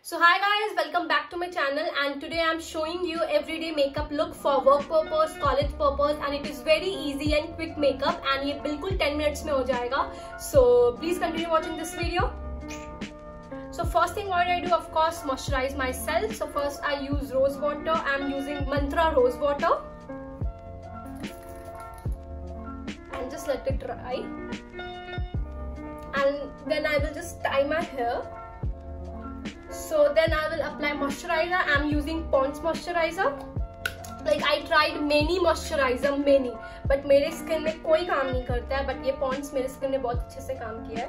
So hi guys, welcome back to my channel and today I am showing you everyday makeup look for work purpose, college purpose and it is very easy and quick makeup and ये बिल्कुल 10 minutes में हो जाएगा. So please continue watching this video. So first thing what I do, of course, moisturize myself. So first I use rose water. I am using Mantra rose water and just let it dry. And then I will just tie my hair. So then I will apply moisturizer. I am using Pond's moisturizer. Like I tried many moisturizer, but मेरे skin में कोई काम नहीं करता है. But ये Pond's मेरे skin में बहुत अच्छे से काम किया है.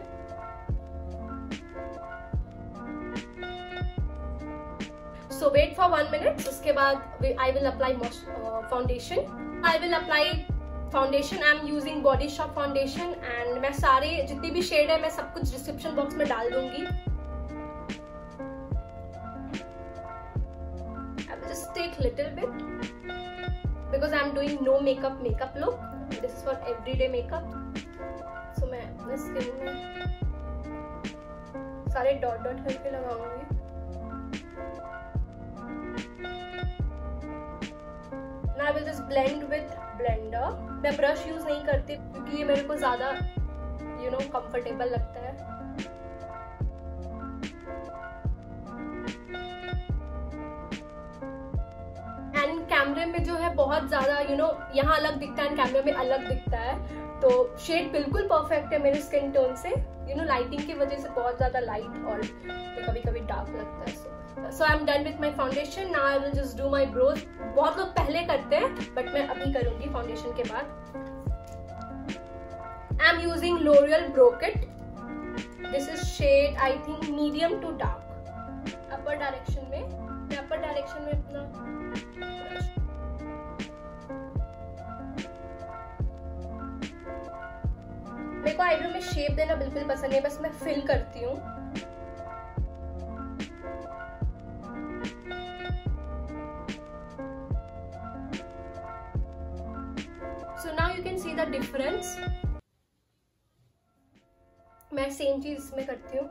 So wait for 1 minute. उसके बाद I will apply foundation. I will apply foundation. I am using Body Shop foundation and मैं सारे जितनी भी शेड है मैं सब कुछ डिस्क्रिप्शन बॉक्स में डाल दूंगी. Just take little bit because I am doing no makeup look. This is for everyday makeup. So मैं अपने स्किन में सारे डॉट करके लगाऊंगी. Now I will just blend with blender. मैं ब्रश यूज नहीं करती क्योंकि ये मेरे को ज्यादा कंफर्टेबल लगता है. कैमरे में जो है बहुत ज्यादा यहाँ अलग दिखता है, कैमरे में अलग दिखता है. तो शेड बिल्कुल परफेक्ट है मेरे स्किन टोन से. लाइटिंग की वजह से बहुत ज्यादा लाइट और तो कभी कभी डार्क लगता है. So I am done with my foundation. Now I will just do my brows. बहुत लोग पहले करते हैं बट मैं अभी करूंगी फाउंडेशन के बाद. I am using L'Oreal brow kit. This is shade I think medium to dark. Upper direction में अपना मेरे को आईब्रो में शेप देना बिल्कुल पसंद है, बस मैं फिल करती हूँ. So now you can see the difference. मैं सेम चीज इसमें करती हूँ.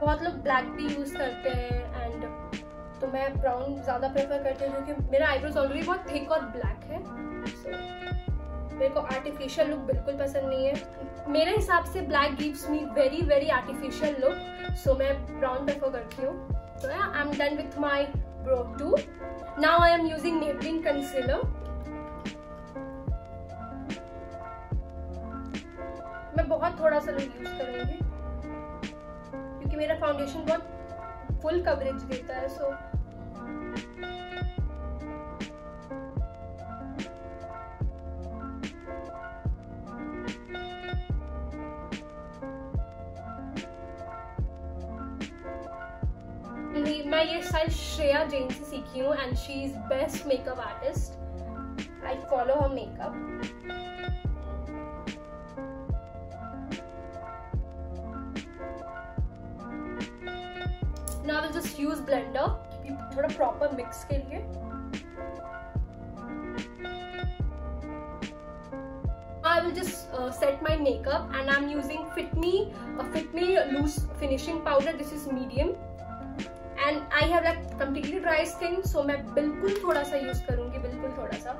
बहुत लोग ब्लैक भी यूज करते हैं एंड तो मैं ब्राउन ज्यादा प्रेफर करती हूँ क्योंकि मेरा आईब्रोज ऑलरेडी बहुत थिक और ब्लैक है. मेरे को आर्टिफिशियल लुक बिल्कुल पसंद नहीं है. मेरे हिसाब से black gives me very very artificial look. So मैं ब्राउन प्रेफर करती हूँ. तो I am done with my brow too. Now I am using Maybelline concealer. मैं बहुत थोड़ा सा लुक यूज करूंगी क्योंकि मेरा फाउंडेशन बहुत फुल कवरेज देता है. सो मैं ये स्टाइल श्रेया जैन से सीखी हूँ and she is best makeup artist. I follow her makeup. Now I will just use blender थोड़ा proper mix के लिए. I will just set my makeup and I'm using Fit Me loose finishing powder. This is medium and I have like completely dry skin, so मैं बिल्कुल थोड़ा सा use करूंगी, बिल्कुल थोड़ा सा.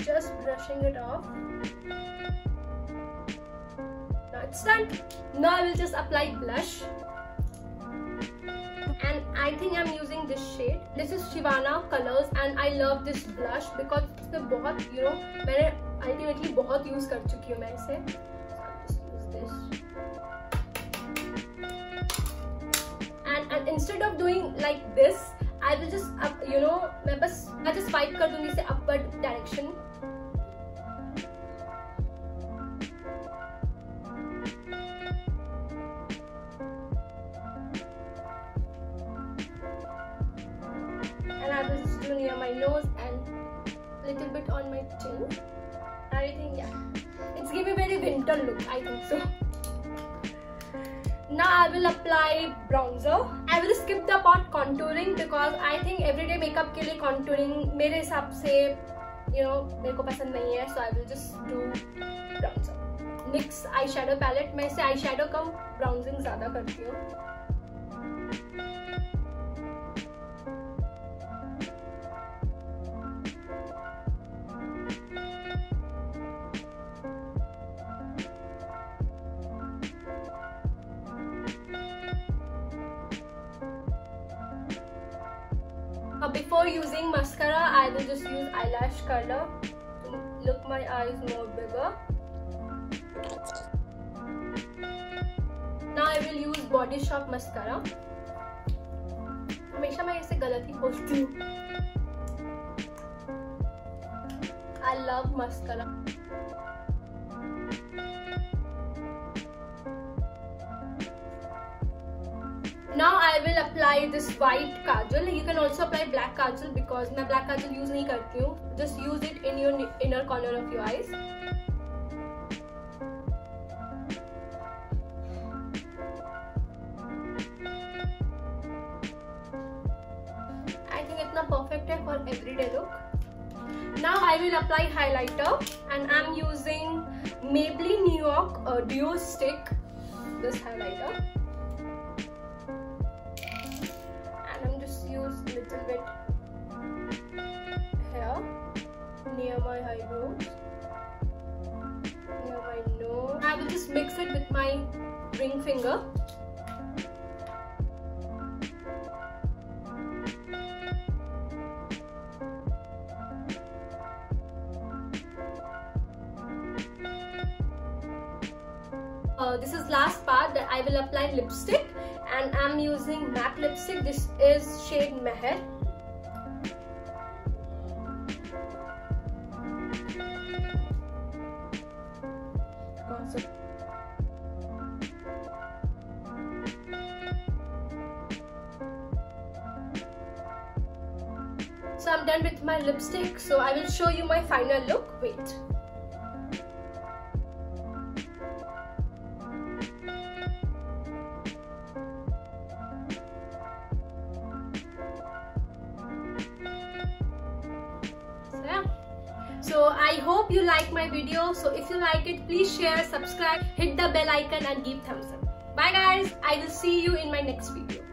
Just brushing it off. Now it's done. Now I will just apply blush. And I think I'm using this shade. This is Shivana Colors and I love this blush because इससे बहुत मैंने ultimately बहुत use कर चुकी हूँ मैं इसे. So I'll just use this. And instead of doing like this, I will just मैं just swipe कर दूंगी इसे upward direction. And I will just do near my nose and little bit on my chin. I think it's giving very winter look. I think so. Now I will apply bronzer. I will skip the part contouring because I think everyday makeup के लिए contouring मेरे हिसाब से मेरे को पसंद नहीं है, so I will just do bronzer. NYX eyeshadow palette, मैं इसे eyeshadow कम bronzing ज़्यादा करती हूँ. Before using mascara, I will just use eyelash curler to look my eyes more bigger. Now I will use Body Shop mascara. हमेशा मैं इसे गलत ही खोजती हूँ. I love mascara. Now I will apply this white kajal. You can also apply black kajal because मैं black kajal use नहीं करती हूँ. Just use it in your inner corner of your eyes. I think इतना perfect है for everyday look. Now I will apply highlighter and I'm using Maybelline New York Duo Stick. This highlighter. Little bit here near my eyebrows, near my nose. I will just mix it with my ring finger. This is last part that I will apply lipstick. And I'm using MAC lipstick. This is shade Meher. So I'm done with my lipstick. So I will show you my final look. Wait. So I hope you like my video. So if you like it, please share, subscribe, hit the bell icon and give thumbs up. Bye guys. I will see you in my next video.